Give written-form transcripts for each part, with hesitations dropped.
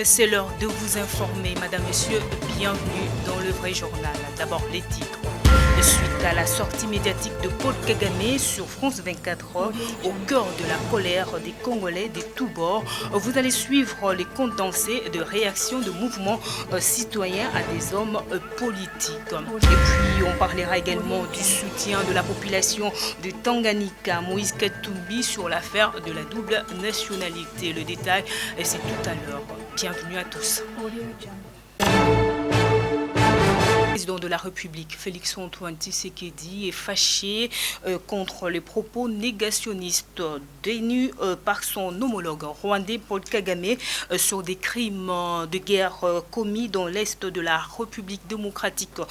C'est l'heure de vous informer, Madame, Messieurs. Bienvenue dans le vrai journal. D'abord, les titres. Suite à la sortie médiatique de Paul Kagame sur France 24, au cœur de la colère des Congolais de tous bords, vous allez suivre les condensés de réactions de mouvements citoyens à des hommes politiques. Et puis, on parlera également du soutien de la population de Tanganyika, Moïse Katumbi, sur l'affaire de la double nationalité. Le détail, c'est tout à l'heure. Bienvenue à tous. Le président de la République, Félix-Antoine Tshisekedi, est fâché contre les propos négationnistes tenus par son homologue rwandais Paul Kagame sur des crimes de guerre commis dans l'est de la République démocratique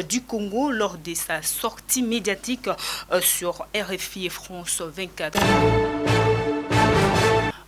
du Congo lors de sa sortie médiatique sur RFI et France 24.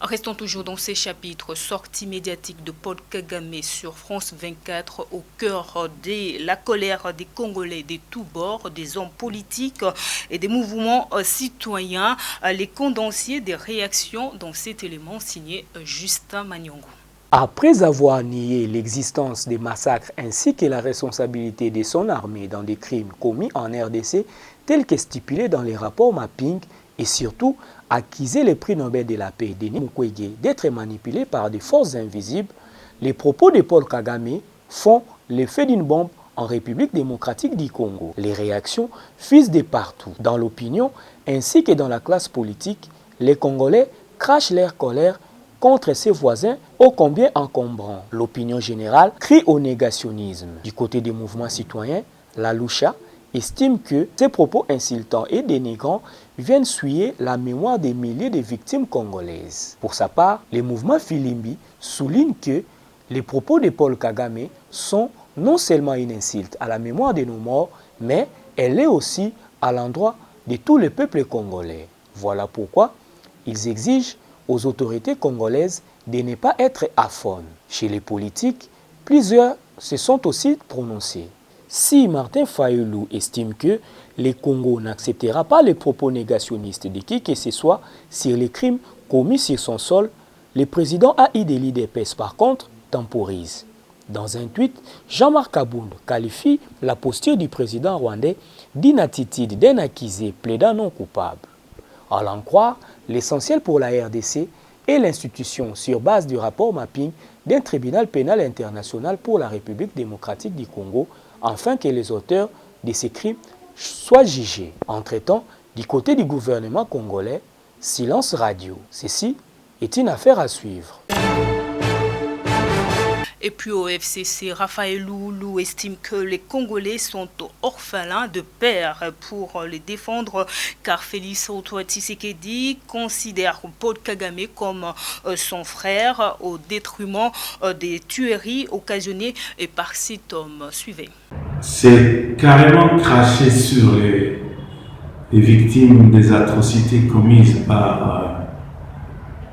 Restons toujours dans ces chapitres. Sortie médiatique de Paul Kagame sur France 24 au cœur de la colère des Congolais de tous bords, des hommes politiques et des mouvements citoyens. Les condensés des réactions dans cet élément signé Justin Magnongo. Après avoir nié l'existence des massacres ainsi que la responsabilité de son armée dans des crimes commis en RDC, tels que stipulés dans les rapports mapping, et surtout accusé le prix Nobel de la paix Denis Mukwege d'être manipulé par des forces invisibles, les propos de Paul Kagame font l'effet d'une bombe en République démocratique du Congo. Les réactions fusent de partout. Dans l'opinion ainsi que dans la classe politique, les Congolais crachent leur colère contre ses voisins ô combien encombrants. L'opinion générale crie au négationnisme. Du côté des mouvements citoyens, la Lucha estime que ces propos insultants et dénigrants viennent souiller la mémoire des milliers de victimes congolaises. Pour sa part, le mouvement Filimbi souligne que les propos de Paul Kagame sont non seulement une insulte à la mémoire de nos morts, mais elle est aussi à l'endroit de tout le peuple congolais. Voilà pourquoi ils exigent aux autorités congolaises de ne pas être aphones. Chez les politiques, plusieurs se sont aussi prononcés. Si Martin Fayulu estime que le Congo n'acceptera pas les propos négationnistes de qui que ce soit sur les crimes commis sur son sol, le président Aïdeli Depes par contre temporise. Dans un tweet, Jean-Marc Kabound qualifie la posture du président rwandais d'une attitude d'un accusé plaidant non coupable. À l'en croire, l'essentiel pour la RDC est l'institution sur base du rapport mapping d'un tribunal pénal international pour la République démocratique du Congo afin que les auteurs de ces crimes soient jugés. Entre-temps, du côté du gouvernement congolais, silence radio. Ceci est une affaire à suivre. Et puis au FCC, Raphaël Loulou estime que les Congolais sont orphelins de père pour les défendre car Félix-Antoine Tshisekedi considère Paul Kagame comme son frère au détriment des tueries occasionnées par cet homme. Suivez. C'est carrément cracher sur les victimes des atrocités commises par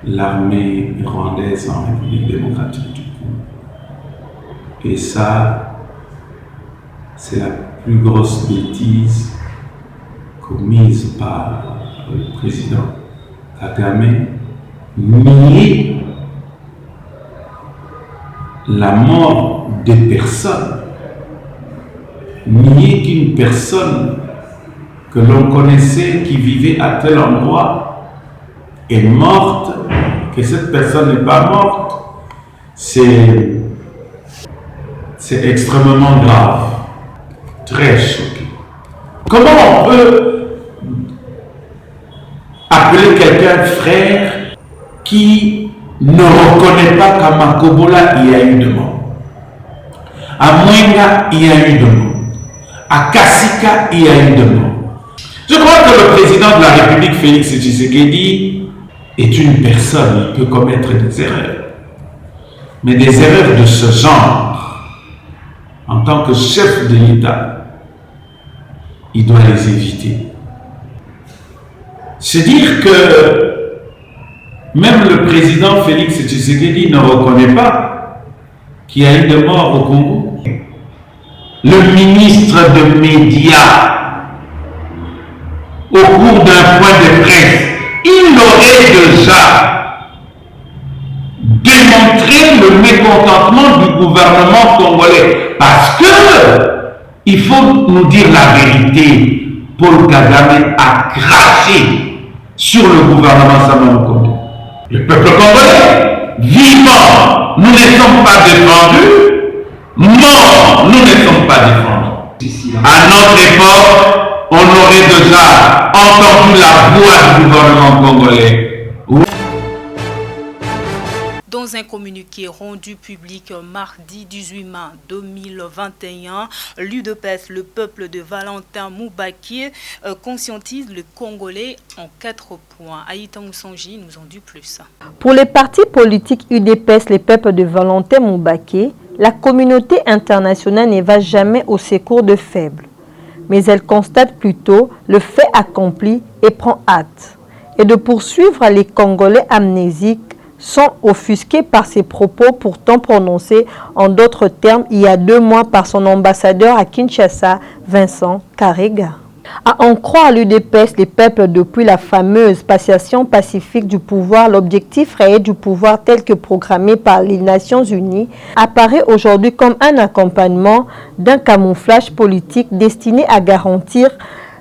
l'armée rwandaise en République démocratique du Congo. Et ça, c'est la plus grosse bêtise commise par le président Kagame, nier la mort des personnes, nier qu'une personne que l'on connaissait qui vivait à tel endroit est morte, que cette personne n'est pas morte, c'est extrêmement grave, très choquant. Comment on peut appeler quelqu'un frère qui ne reconnaît pas qu'à Makobola il y a eu de morts, à Mwenga il y a eu de morts, à Kasika il y a eu de morts. Je crois que le président de la République, Félix Tshisekedi, est une personne, il peut commettre des erreurs, mais des erreurs de ce genre, en tant que chef de l'État, il doit les éviter. C'est dire que même le président Félix Tshisekedi ne reconnaît pas qu'il y a eu de morts au Congo. Le ministre des Médias, au cours d'un point de presse, il aurait déjà démontré démontrer le mécontentement du gouvernement congolais. Parce que, il faut nous dire la vérité, Paul Kagame a craché sur le gouvernement Samuel Conde. Le peuple congolais, vivant, nous ne sommes pas défendus. Mort, nous ne sommes pas défendus. À notre époque, on aurait déjà entendu la voix du gouvernement congolais. Dans un communiqué rendu public mardi 18 mai 2021, l'UDPS, le peuple de Valentin Moubaké, conscientise le Congolais en 4 points. Aïta Moussanji nous en dit plus. Pour les partis politiques UDPS, le peuple de Valentin Moubaké, la communauté internationale ne va jamais au secours de faibles, mais elle constate plutôt le fait accompli et prend acte. Et de poursuivre les Congolais amnésiques sont offusqués par ces propos pourtant prononcés en d'autres termes il y a 2 mois par son ambassadeur à Kinshasa, Vincent Karega. À en croire l'UDPS, les peuples depuis la fameuse passation pacifique du pouvoir, l'objectif réel du pouvoir tel que programmé par les Nations Unies apparaît aujourd'hui comme un accompagnement d'un camouflage politique destiné à garantir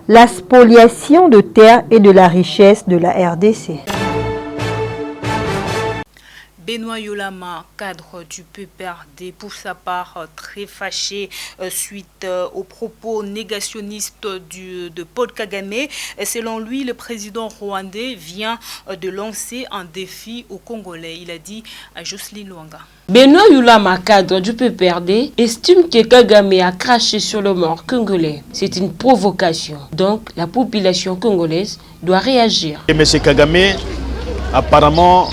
la spoliation de terres et de la richesse de la RDC. Benoît Yolama, cadre du PPRD, pour sa part très fâché suite aux propos négationnistes de Paul Kagame. Selon lui, le président rwandais vient de lancer un défi aux Congolais. Il a dit à Jocelyne Luanga. Benoît Yolama, cadre du PPRD, estime que Kagame a craché sur le mort congolais. C'est une provocation. Donc, la population congolaise doit réagir. Et M. Kagame apparemment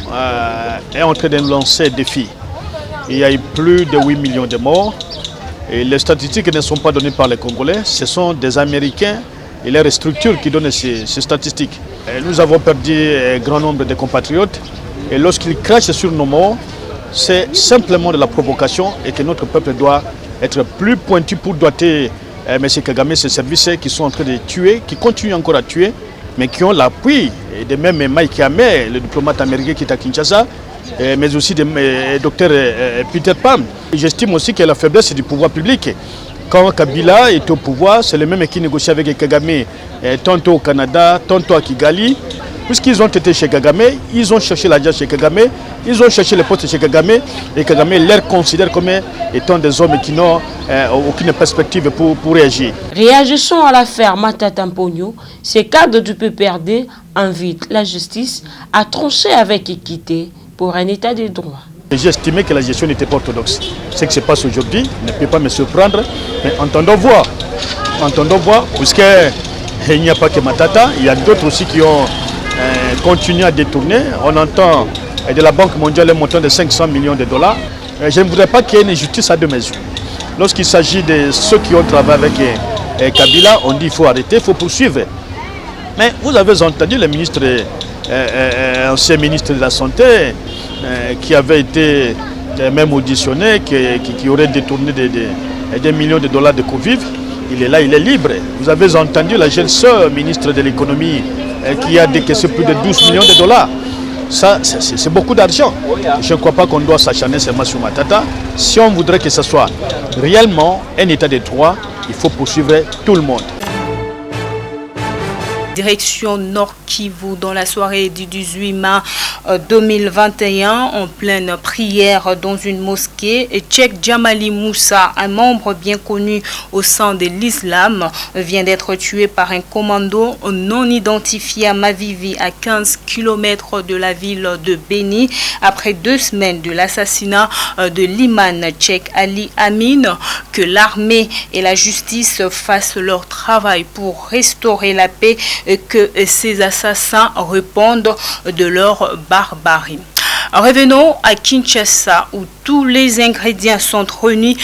est en train de lancer un défi. Il y a eu plus de 8 millions de morts. Et les statistiques ne sont pas données par les Congolais. Ce sont des Américains et leurs structures qui donnent ces statistiques. Et nous avons perdu un grand nombre de compatriotes. Et lorsqu'ils crachent sur nos morts, c'est simplement de la provocation et que notre peuple doit être plus pointu pour doter M. Kagame, ces services qui sont en train de tuer, qui continuent encore à tuer, mais qui ont l'appui de même Mike Hamé, le diplomate américain qui est à Kinshasa, mais aussi de Dr Peter Pam. J'estime aussi que la faiblesse du pouvoir public. Quand Kabila est au pouvoir, c'est le même qui négocie avec Kagame, tantôt au Canada, tantôt à Kigali. Puisqu'ils ont été chez Kagame, ils ont cherché l'argent chez Kagame, ils ont cherché les postes chez Kagame, et Kagame les considère comme étant des hommes qui n'ont aucune perspective pour réagir. Réagissons à l'affaire Matata Mpogno. Ces cadres du PPRD invitent la justice à trancher avec équité pour un état de droit. J'ai estimé que la gestion n'était pas orthodoxe. Ce qui se passe aujourd'hui ne peut pas me surprendre, mais entendons voir, puisqu'il n'y a pas que Matata, il y a d'autres aussi qui ont continué à détourner. On entend de la Banque mondiale un montant de 500 millions de dollars. Je ne voudrais pas qu'il y ait une injustice à 2 mesures. Lorsqu'il s'agit de ceux qui ont travaillé avec Kabila, on dit qu'il faut arrêter, il faut poursuivre. Mais vous avez entendu le ministre, ancien ministre de la Santé, qui avait été même auditionné, qui aurait détourné des millions de dollars de Covid. Il est là, il est libre. Vous avez entendu la jeune sœur ministre de l'économie qui a décaissé plus de 12 millions de dollars. Ça, c'est beaucoup d'argent. Je ne crois pas qu'on doit s'acharner seulement sur Matata. Si on voudrait que ce soit réellement un état de droit, il faut poursuivre tout le monde. Direction Nord Kivu dans la soirée du 18 mai 2021 en pleine prière dans une mosquée. Tchèque Djamali Moussa, un membre bien connu au sein de l'islam, vient d'être tué par un commando non identifié à Mavivi à 15 km de la ville de Beni après 2 semaines de l'assassinat de l'imam tchèque Ali Amin. Que l'armée et la justice fassent leur travail pour restaurer la paix, que ces assassins répondent de leur barbarie. Revenons à Kinshasa où tous les ingrédients sont réunis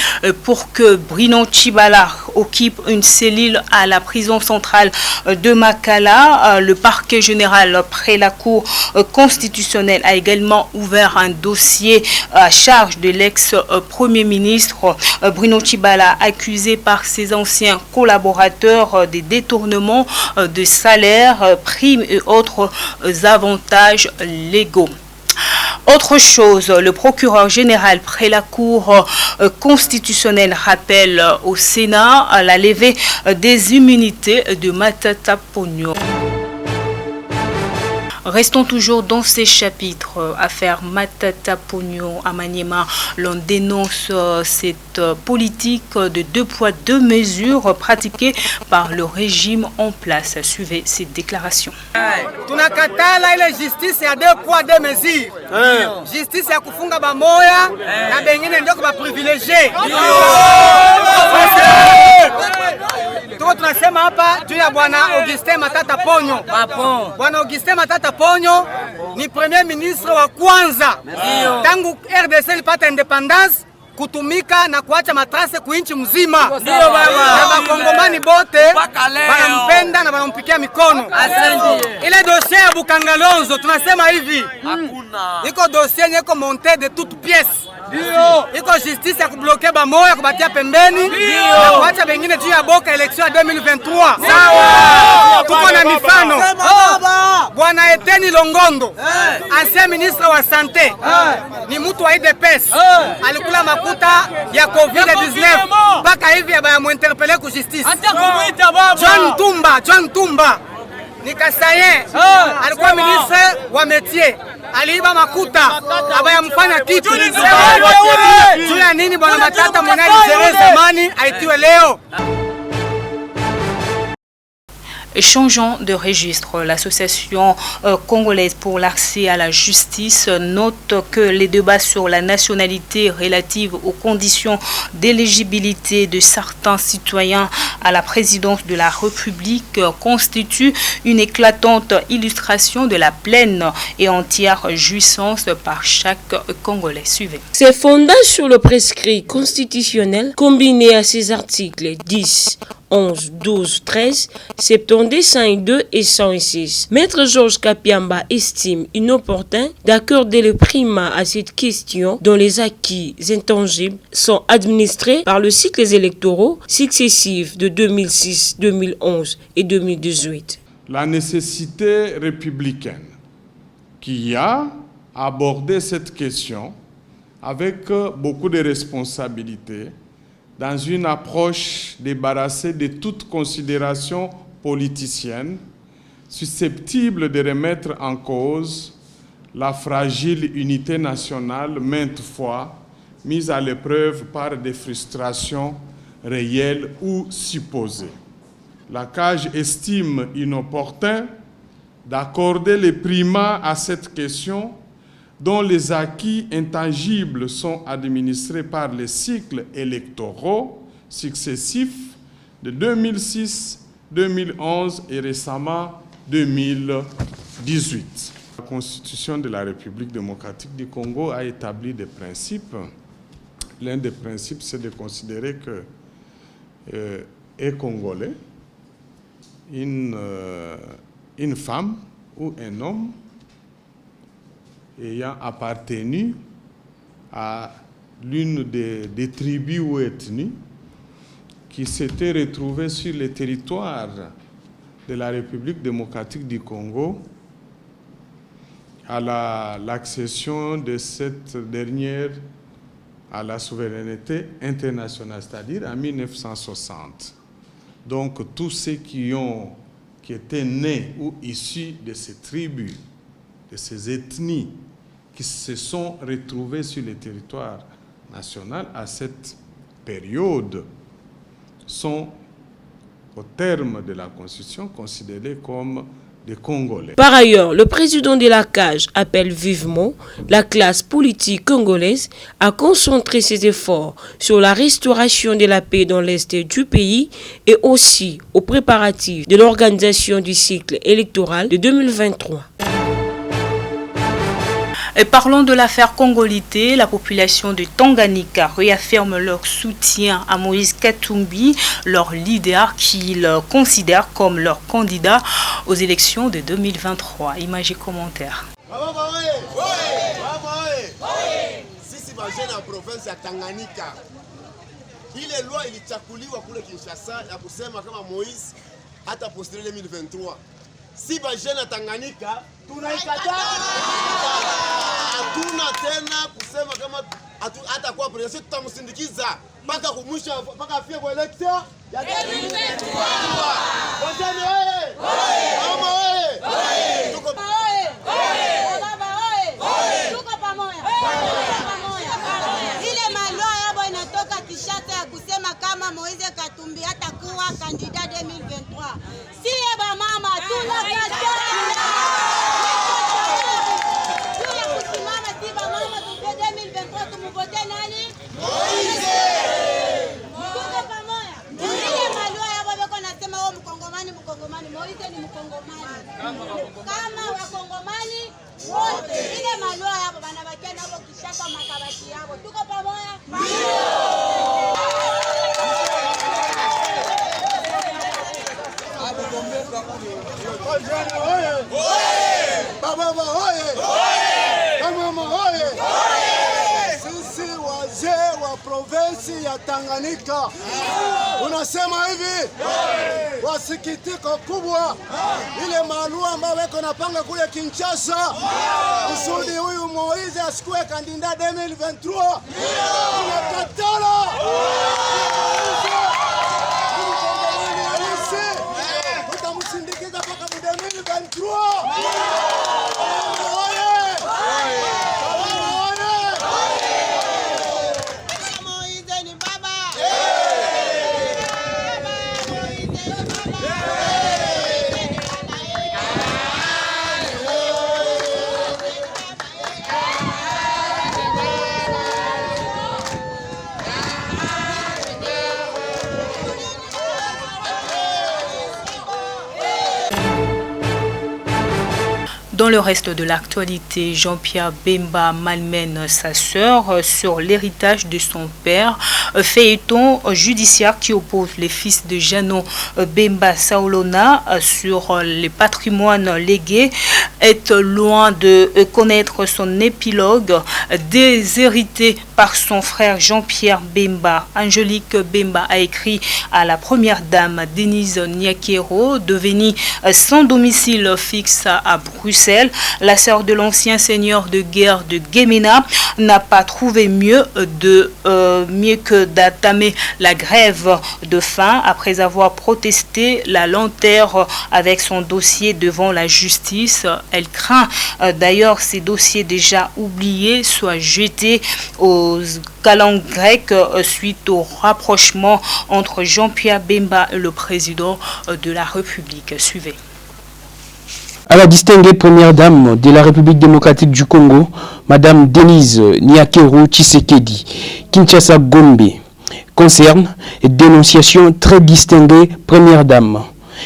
pour que Bruno Tshibala occupe une cellule à la prison centrale de Makala. Le parquet général près la Cour constitutionnelle a également ouvert un dossier à charge de l'ex-premier ministre Bruno Tshibala, accusé par ses anciens collaborateurs des détournements de salaires, primes et autres avantages légaux. Autre chose, le procureur général près la Cour constitutionnelle rappelle au Sénat la levée des immunités de Matata Ponyo. Restons toujours dans ces chapitres. Affaire Matata Ponyo à Maniema, l'on dénonce cette politique de 2 poids 2 mesures pratiquée par le régime en place. Suivez cette déclaration. Tunakatala ile justice ya 2 poids 2 mesures. Justice ya kufunga bamoya na bengine ndio kwa privilegié. Tuko tunasema hapa juu ya bwana Augustin Matata Ponyo. Bwana Augustin Matata Ponyo ni premier ministre wa kwanza tangu RDC ilipata independence kutumika na kuacha matrase kuinchi mzima. Ndio baba. Na bakongomani bote wanampenda na wanampikia mikono. Ile dossier ya Bukangalonzo tunasema hivi. Hakuna. Iko dossier nyeko monté de toutes pièces. Ndio. Iko justice ya kubloquer bamoya kubatia pembeni na kuacha bengine juu ya boka election ya 2023. Sawa. Tuko na mifano. Bwana Eteni Longondo, ancien ministre wa santé, ni mtu wa IDPS. Alikula makuta ya COVID-19 mpaka hivi abayamuinterpele ku justice. John Tumba ni Kasaye, alikuwa ministre wa métier. Aliiba makuta abayamfanya kitu. Juu ya nini bwana Matata mwenali zere zamani aitiwe leo? Changeons de registre. L'association congolaise pour l'accès à la justice note que les débats sur la nationalité relative aux conditions d'éligibilité de certains citoyens à la présidence de la République constituent une éclatante illustration de la pleine et entière jouissance par chaque Congolais. Suivez. C'est fondé sur le prescrit constitutionnel combiné à ses articles 10, 11, 12, 13, 72, 102 et 106. Maître Georges Kapiamba estime inopportun d'accorder le primat à cette question dont les acquis intangibles sont administrés par le cycle électoraux successifs de 2006, 2011 et 2018. La nécessité républicaine qui a abordé cette question avec beaucoup de responsabilités dans une approche débarrassée de toute considération politicienne susceptible de remettre en cause la fragile unité nationale maintes fois mise à l'épreuve par des frustrations réelles ou supposées. La CAJ estime inopportun d'accorder le primat à cette question dont les acquis intangibles sont administrés par les cycles électoraux successifs de 2006, 2011 et récemment 2018. La Constitution de la République démocratique du Congo a établi des principes. L'un des principes, c'est de considérer que un Congolais, une femme ou un homme ayant appartenu à l'une des tribus ou ethnies qui s'étaient retrouvées sur le territoire de la République démocratique du Congo à l'accession de cette dernière à la souveraineté internationale, c'est-à-dire en 1960. Donc tous ceux qui étaient nés ou issus de ces tribus, de ces ethnies, qui se sont retrouvés sur le territoire national à cette période sont, au terme de la Constitution, considérés comme des Congolais. Par ailleurs, le président de la CAJ appelle vivement la classe politique congolaise à concentrer ses efforts sur la restauration de la paix dans l'est du pays et aussi aux préparatifs de l'organisation du cycle électoral de 2023. Et parlons de l'affaire Congolité. La population de Tanganyika réaffirme leur soutien à Moïse Katumbi, leur leader qu'ils considèrent comme leur candidat aux élections de 2023. Images et commentaires. Sisi bajene ya province ya Tanganyika, ile loi ilichakuliwa kule Kinshasa ya kusema kama Moïse hata postule 2023. Si bajene ya Tanganyika tunaikataa. hatuna tena kusema kama atakuwa president, tutamsindikiza mpaka kumwisha, mpaka afike kwa election ya 2023. Wajane wewe! Mama wewe! Tuko baba wewe! Tuko pamoja. Ile malwa yabo inatoka Kinshasa ya kusema kama Moise Katumbi atakuwa kandida 2023. Sie ba mama tunakataa. Moise ni Mkongomani. Kama Wakongomani wote ile malua yabo banabakia nabo Kinshasa makabati yabo. Tuko pamoja? Baba hoye! Mama hoye! Sisi wazee wa provinsi ya Tanganyika unasema hivi, wasikitiko kubwa ile malua ambayo weko napanga kule Kinshasa kusudi huyu Moise asikuwe kandida 2023. Tunakatala. Utamsindikiza mpaka 2023. Dans le reste de l'actualité, Jean-Pierre Bemba malmène sa sœur sur l'héritage de son père. Feuilleton judiciaire qui oppose les fils de Jeannot Bemba Saolona sur les patrimoines légués est loin de connaître son épilogue. Déshérité par son frère Jean-Pierre Bemba, Angélique Bemba a écrit à la première dame Denise Niakero, devenue sans domicile fixe à Bruxelles. La sœur de l'ancien seigneur de guerre de Gemena n'a pas trouvé mieux que d'attamer la grève de faim après avoir protesté la lenteur avec son dossier devant la justice. Elle craint d'ailleurs ces dossiers déjà oubliés soient jetés aux calendes grecques suite au rapprochement entre Jean-Pierre Bemba et le président de la République. Suivez. À la distinguée première dame de la République démocratique du Congo, Madame Denise Niakero Tshisekedi, Kinshasa Gombe, concerne dénonciation très distinguée première dame.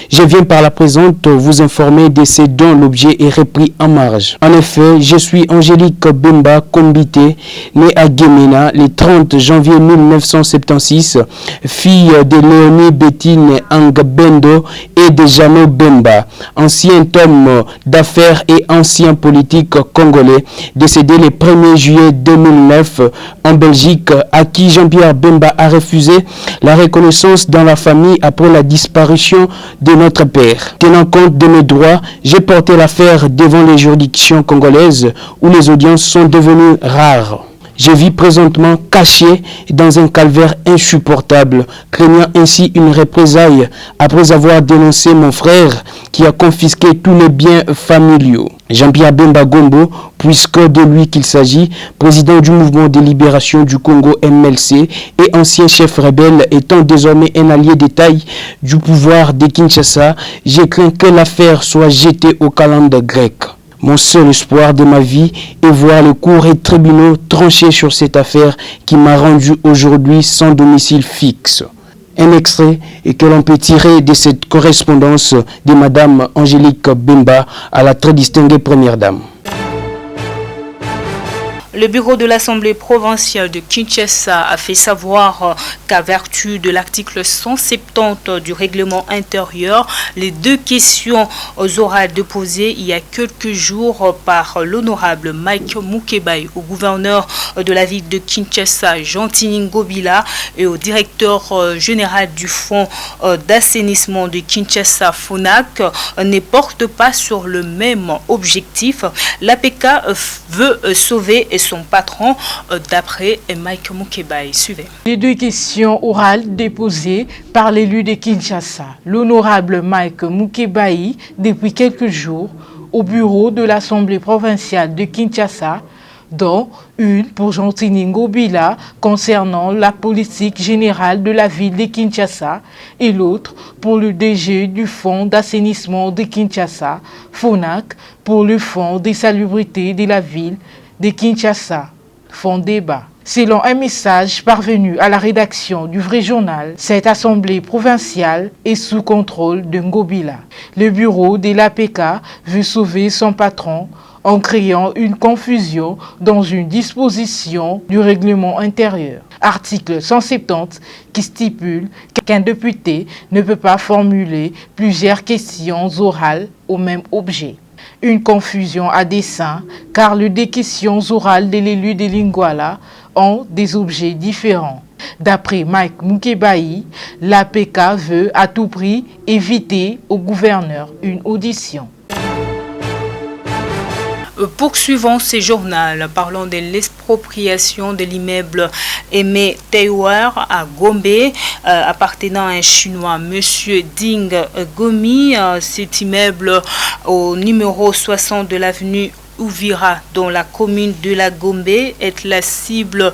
Je viens par la présente vous informer de ce dont l'objet est repris en marge. En effet, je suis Angélique Bemba Kombité, née à Gemena le 30 janvier 1976, fille de Léonie Bettine Angabendo et de Jeannot Bemba, ancien homme d'affaires et ancien politique congolais, décédé le 1er juillet 2009 en Belgique, à qui Jean-Pierre Bemba a refusé la reconnaissance dans la famille après la disparition de notre père. Tenant compte de mes droits, j'ai porté l'affaire devant les juridictions congolaises où les audiences sont devenues rares. Je vis présentement caché dans un calvaire insupportable, craignant ainsi une représaille après avoir dénoncé mon frère qui a confisqué tous les biens familiaux. Jean-Pierre Bemba Gombo, puisque de lui qu'il s'agit, président du mouvement de libération du Congo MLC et ancien chef rebelle, étant désormais un allié de taille du pouvoir de Kinshasa, j'ai craint que l'affaire soit jetée aux calendes grecques. Mon seul espoir de ma vie est voir les cours et tribunaux trancher sur cette affaire qui m'a rendu aujourd'hui sans domicile fixe. Un extrait et que l'on peut tirer de cette correspondance de Madame Angélique Bemba à la très distinguée première dame. Le bureau de l'Assemblée provinciale de Kinshasa a fait savoir qu'à vertu de l'article 170 du règlement intérieur, les deux questions orales déposées il y a quelques jours par l'honorable Mike Mukebai au gouverneur de la ville de Kinshasa, Jean-Tini Ngobila, et au directeur général du fonds d'assainissement de Kinshasa, FONAC, ne portent pas sur le même objectif. L'APK veut sauver son patron, d'après Mike Mukebai. Suivez. Les deux questions orales déposées par l'élu de Kinshasa, l'honorable Mike Mukebai, depuis quelques jours au bureau de l'Assemblée provinciale de Kinshasa, dont une pour Jean-Tini Ngobila concernant la politique générale de la ville de Kinshasa et l'autre pour le DG du fonds d'assainissement de Kinshasa, FONAC, pour le fonds des salubrités de la ville de Kinshasa, fonds débat. Selon un message parvenu à la rédaction du Vrai Journal, cette assemblée provinciale est sous contrôle de Ngobila. Le bureau de l'APK veut sauver son patron en créant une confusion dans une disposition du règlement intérieur. Article 170 qui stipule qu'un député ne peut pas formuler plusieurs questions orales au même objet. Une confusion à dessein, car les deux questions orales de l'élu de Lingwala ont des objets différents. D'après Mike Mukebai, l'APK veut à tout prix éviter au gouverneur une audition. Poursuivons ces journaux, parlons de l'expropriation de l'immeuble Aimé Taiwan à Gombe, appartenant à un Chinois, M. Ding Gomi. Cet immeuble au numéro 60 de l'avenue Ouvira, dans la commune de la Gombe, est la cible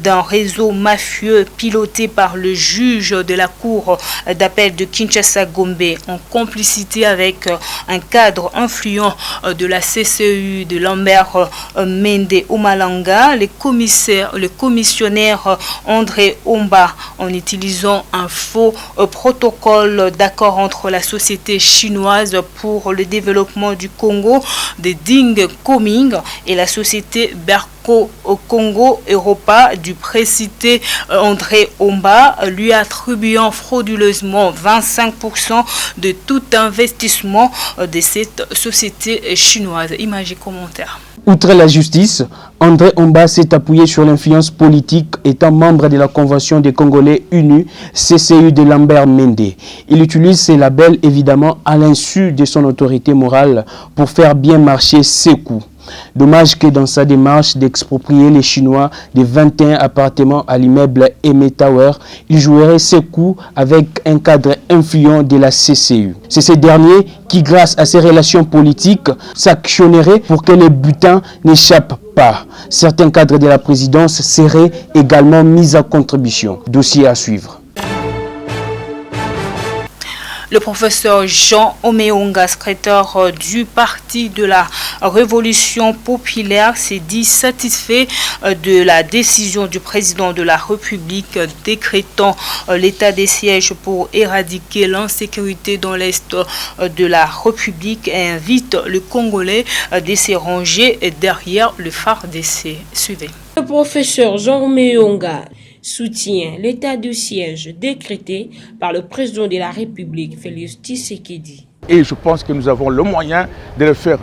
d'un réseau mafieux piloté par le juge de la cour d'appel de Kinshasa-Gombe en complicité avec un cadre influent de la CCU de Lambert Mende Omalanga, le commissionnaire André Omba, en utilisant un faux protocole d'accord entre la société chinoise pour le développement du Congo de Ding Coming et la société Berco Congo Europa du précité André Omba, lui attribuant frauduleusement 25% de tout investissement de cette société chinoise. Images et commentaires. Outre la justice, André Omba s'est appuyé sur l'influence politique étant membre de la Convention des Congolais Unis, CCU de Lambert Mende. Il utilise ces labels évidemment à l'insu de son autorité morale pour faire bien marcher ses coups. Dommage que dans sa démarche d'exproprier les Chinois des 21 appartements à l'immeuble Aimé Tower, il jouerait ses coups avec un cadre influent de la CCU. C'est ces derniers qui, grâce à ses relations politiques, s'actionneraient pour que les butins n'échappent pas. Certains cadres de la présidence seraient également mis à contribution. Dossier à suivre. Le professeur Jean Omeonga, secrétaire du Parti de la Révolution populaire, s'est dit satisfait de la décision du président de la République décrétant l'état des sièges pour éradiquer l'insécurité dans l'Est de la République et invite le Congolais de se ranger derrière le FARDC. Suivez. Le professeur Jean Omeonga soutient l'état de siège décrété par le président de la République, Félix Tshisekedi. Et je pense que nous avons le moyen de faire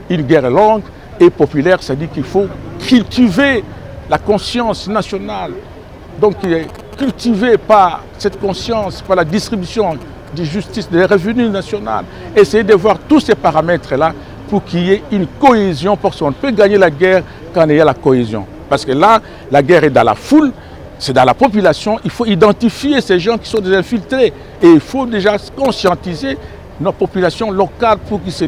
une guerre longue et populaire, c'est-à-dire qu'il faut cultiver la conscience nationale. Donc cultiver par cette conscience, par la distribution de justice, des revenus nationaux, essayer de voir tous ces paramètres-là pour qu'il y ait une cohésion, parce qu'on peut gagner la guerre quand il y a la cohésion. Parce que là, la guerre est dans la foule, c'est dans la population, il faut identifier ces gens qui sont des infiltrés et il faut déjà conscientiser nos populations locales pour qu'ils se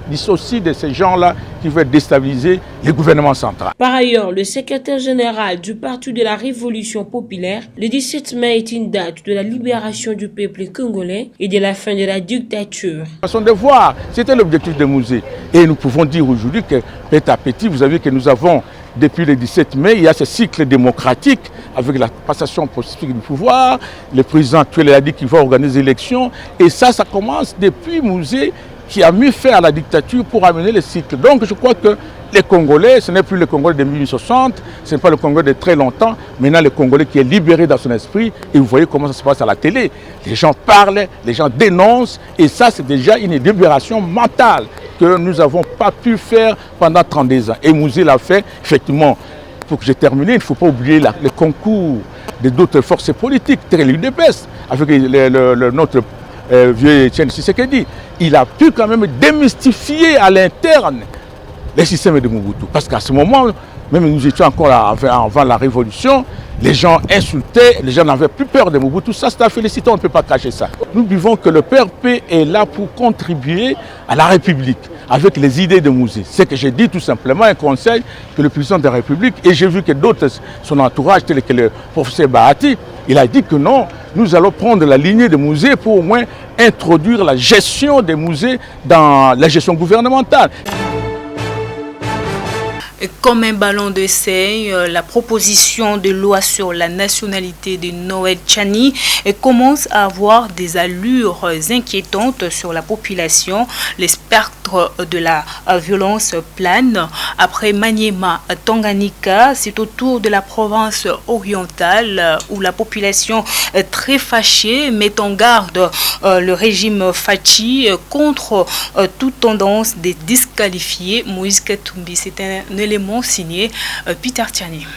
dissocient de ces gens-là qui veulent déstabiliser le gouvernement central. Par ailleurs, le secrétaire général du Parti de la Révolution populaire, le 17 mai est une date de la libération du peuple congolais et de la fin de la dictature. Façon de voir, c'était l'objectif du musée. Et nous pouvons dire aujourd'hui que petit à petit, vous avez vu que nous avons depuis le 17 mai, il y a ce cycle démocratique avec la passation pacifique du pouvoir. Le président actuel a dit qu'il va organiser l'élection. Et ça commence depuis le musée qui a mis fin à la dictature pour amener le cycle. Donc je crois que les Congolais, ce n'est plus le Congolais de 1860, ce n'est pas le Congolais de très longtemps, maintenant le Congolais qui est libéré dans son esprit, et vous voyez comment ça se passe à la télé. Les gens parlent, les gens dénoncent, et ça c'est déjà une libération mentale que nous n'avons pas pu faire pendant 32 ans. Et Mouzé l'a fait, effectivement. Pour que j'ai terminé, il ne faut pas oublier le concours de d'autres forces politiques, tel l'UDPS, avec notre vieux Etienne Tshisekedi. Il a pu quand même démystifier à l'interne les systèmes de Mobutu. Parce qu'à ce moment, même nous étions encore avant la révolution, les gens insultaient, les gens n'avaient plus peur de Mobutu. Ça, c'est à féliciter, on ne peut pas cacher ça. Nous vivons que le PRP est là pour contribuer à la République, avec les idées de Mouzé. C'est que j'ai dit tout simplement un conseil que le président de la République, et j'ai vu que d'autres, son entourage, tel que le professeur Bahati, il a dit que non, nous allons prendre la lignée de Mouzé pour au moins introduire la gestion des musées dans la gestion gouvernementale. Comme un ballon d'essai, la proposition de loi sur la nationalité de Noël Tchani commence à avoir des allures inquiétantes sur la population. Les spectres de la violence planent. Après Maniema, Tanganyika, c'est au tour de la province orientale où la population très fâchée met en garde le régime Fachi contre toute tendance de disqualifier Moïse Katumbi. C'est un élément signé Peter Tiani.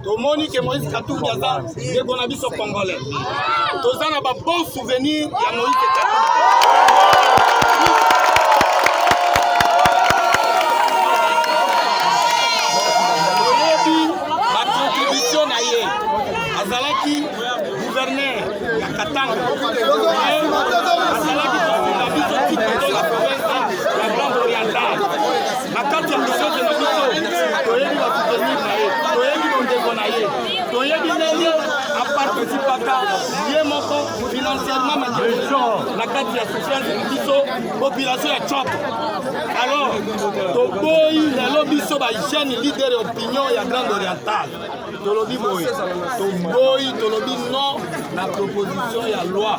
Tomoni que Moïse Katumbi aza ndeko na biso congolais. Toza na ba bon souvenir ya Moïse Katumbi. Ba contribution na ye azalaki gouverneur ya Katanga. Azalaki na biso de la province la grande orientale. La quatrième mission de la mission, toyebi va soutenir na ye, toyebi ndeko na ye, toyebi ndenge a participaka ye moko financièrement ma direction la quatrième souffrance de biso population ya Tchoko. Alors toboyi lelo biso ba jeune leader opinion ya grande orientale. Tolobi boye, toboyi tolobi non la proposition ya loi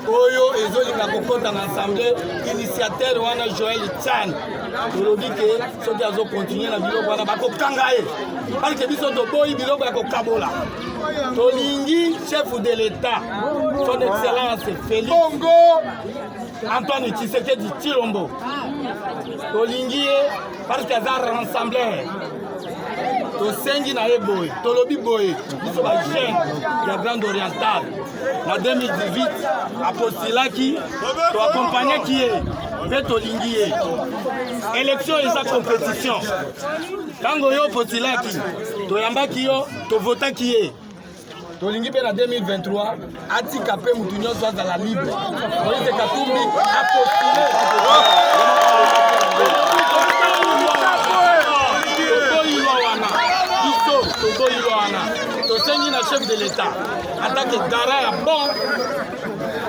oyo ezolinga kokota na assemblée initiateur wana Joël Tchani. Tolobi ke soki azo continuer na biloko wana bakokanga ye parce que biso toboyi biloko ya kokabola. Tolingi chef de l'État son excellence Félix Antoine Tshisekedi Tshilombo tolingi ye parce que aza rassembleur tosengi na ye boye tolobi boye biso ba jeune ya grande orientale na 2018 apostilaki toakompagnaki ye mpe tolingi ye élection eza compétition ntango yo opostilaki toyambaki yo tovotaki ye tolingi mpe na 2023 atika mpe mutu nyonso azala libre Moïse Katumbi apostile tosengi na chef de l'État attaque garant ya bon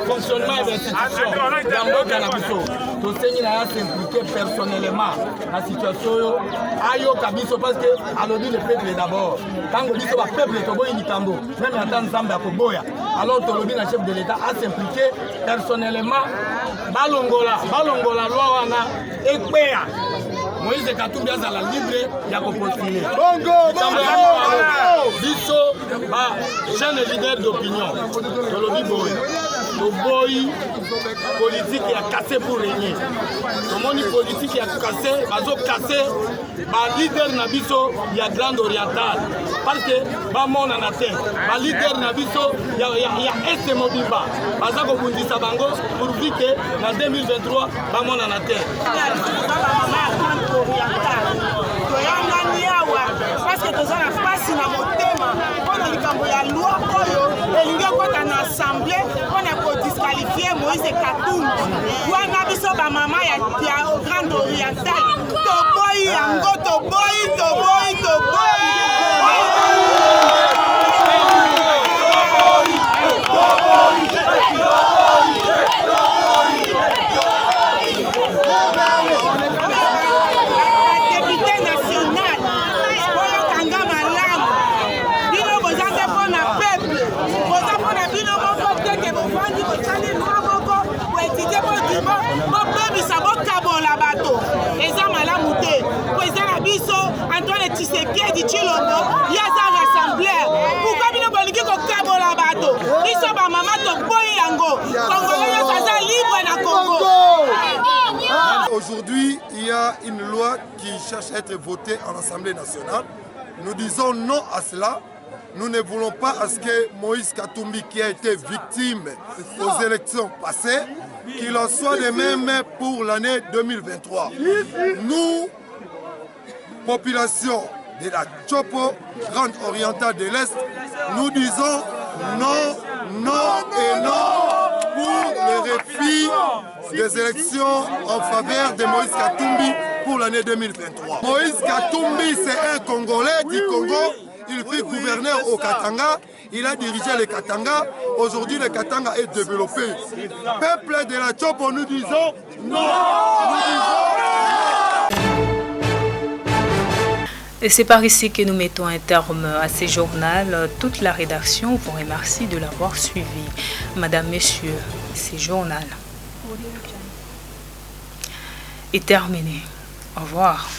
fonctionnement ya institution ya mboka na biso tosengi na ya s'impliquer personnellement na situation oyo ayoka biso parce que alobi le peuple d'abord ntango biso bapeuple toboyi likambo même ata nzambe akoboya alors tolobi na chef de l'État as'impliquer personnellement balongola loi wana ekweya Moïse Katumbi azala libre ya kopostile. Biso ba jeune leader d'opinion. Tolobi boy. Toboyi politique ya cassé pour régner. Tomoni politique ya cassé, bazo cassé ba leader na biso ya grande orientale. Parce que ba mona na terre. Ba leader na biso ya Est Mobimba. Baza ko bundisa bango pour vite na 2023 ba mona na terre. Toyangani awa parce que toza na pasi na motema mpona likambo ya loi oyo elingi ekota na assemblée mpona kodisqualifie Moïse Katumbi wana biso bamama ya grande orientale toboyi yango toboyi Bozani Aujourd'hui, il y a une loi qui cherche à être votée en Assemblée nationale. Nous disons non à cela. Nous ne voulons pas à ce que Moïse Katumbi, qui a été victime aux élections passées, qu'il en soit de même pour l'année 2023. Nous, population de la Tchopo, Grande Orientale de l'Est, nous disons non, non et non pour le refus des élections en faveur de Moïse Katumbi pour l'année 2023. Moïse Katumbi, c'est un Congolais du Congo. Il fut gouverneur au Katanga, il a dirigé le Katanga. Aujourd'hui, le Katanga est développé. Peuple de la Tchopo, nous disons non. Et c'est par ici que nous mettons un terme à ce journal. Toute la rédaction vous remercie de l'avoir suivi. Madame, Messieurs, ce journal est terminé. Au revoir.